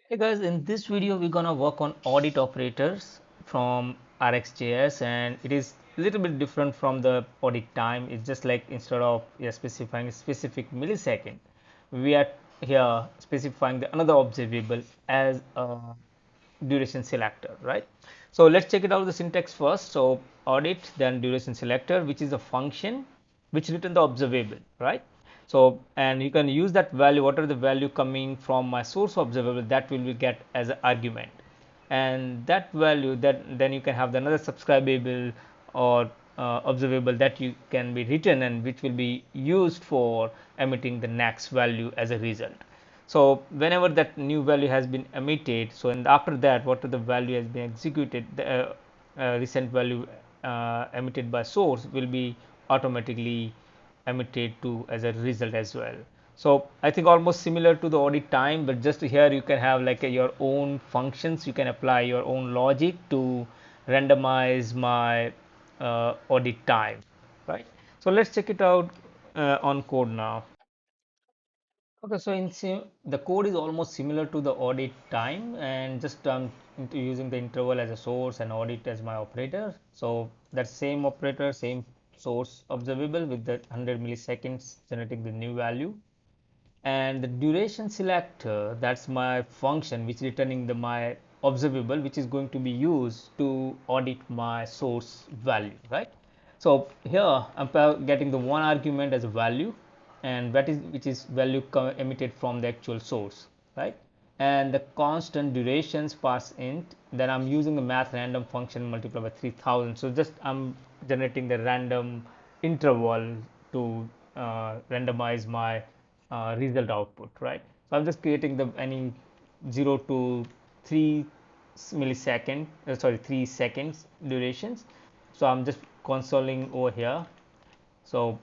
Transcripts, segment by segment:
Hey guys, in this video we're gonna work on audit operators from RxJS, and it is a little bit different from the audit time. It's just like instead of specifying a specific millisecond, we are here specifying another observable as a duration selector, right? So let's check it out the syntax first. So audit, then duration selector, which is a function which return the observable, right? So and you can use that value, whatever the value coming from my source observable, that will be get as an argument, and that value, that then you can have another subscribable or observable that you can be written, and which will be used for emitting the next value as a result. So whenever that new value has been emitted, so and after that what the value has been executed, the recent value emitted by source will be automatically emitted to as a result as well. So I think almost similar to the audit time, but just here you can have like your own functions. You can apply your own logic to randomize my audit time, right? So let's check it out on code now. Okay, so the code is almost similar to the audit time, and just using the interval as a source and audit as my operator. So that same operator, same source observable with the 100 milliseconds generating the new value, and the duration selector, that's my function which returning my observable, which is going to be used to audit my source value, right? So here I'm getting the one argument as a value, and that is which is value emitted from the actual source, right? And the constant durations pass int, then I'm using the math random function multiplied by 3000. So just I'm generating the random interval to randomize my result output, right? So I'm just creating the any 0 to 3 millisecond, sorry, 3 seconds durations. So I'm just consoling over here. So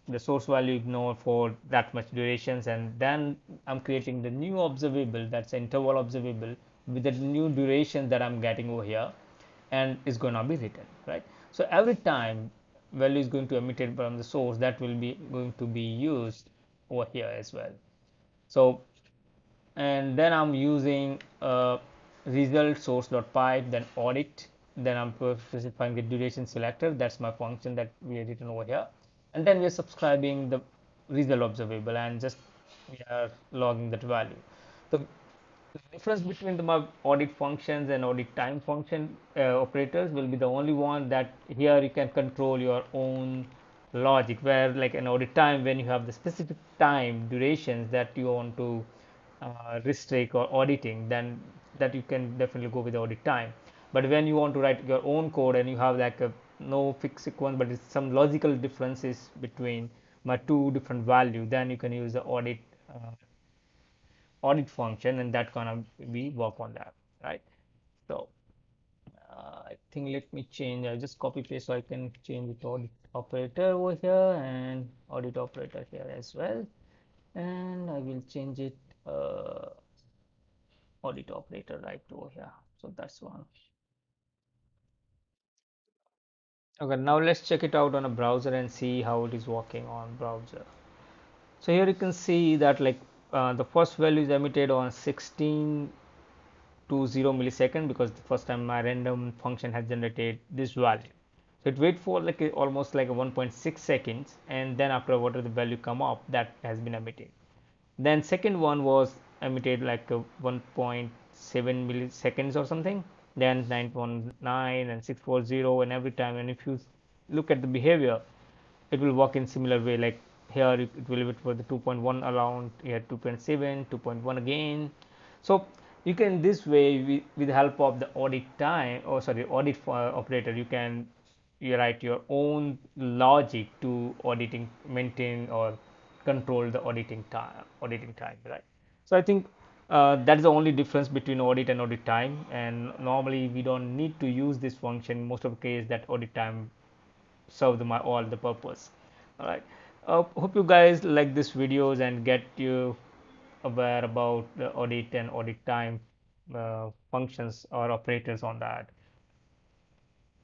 the source value ignore for that much durations, and then I'm creating the new observable, that's interval observable with the new duration that I'm getting over here, and it's going to be written, right? So every time value is going to emitted from the source, that will be going to be used over here as well. So and then I'm using result source dot pipe, then audit, then I'm specifying the duration selector, that's my function that we have written over here, and then we are subscribing the result observable, and just we are logging that value. The difference between my audit functions and audit time function operators will be the only one that here you can control your own logic, where like an audit time, when you have the specific time durations that you want to restrict or auditing, then that you can definitely go with the audit time. But when you want to write your own code and you have like a no fixed sequence, but it's some logical differences between my two different value, then you can use the audit function, and that gonna be work on that, right? So I think let me change, I just copy paste so I can change it to audit operator over here and audit operator here as well, and I will change it uh, audit operator right over here. So that's one. Okay, now let's check it out on a browser and see how it is working on browser. So here you can see that like the first value is emitted on 16 to 0 millisecond, because the first time my random function has generated this value. So it wait for like almost like a 1.6 seconds, and then after whatever the value come up, that has been emitted. Then second one was emitted like a 1.7 milliseconds or something, then 9.9 and 640, and every time. And if you look at the behavior, it will work in similar way, like here it will wait for the 2.1 around, here 2.7, 2.1 again. So you can this way with the help of the audit time, or sorry, audit operator, you can you write your own logic to auditing, maintain or control the auditing time, right? So I think that is the only difference between audit and audit time, and normally we don't need to use this function most of the case, that audit time serve all the purpose. All right, hope you guys like this videos and get you aware about the audit and audit time functions or operators on that.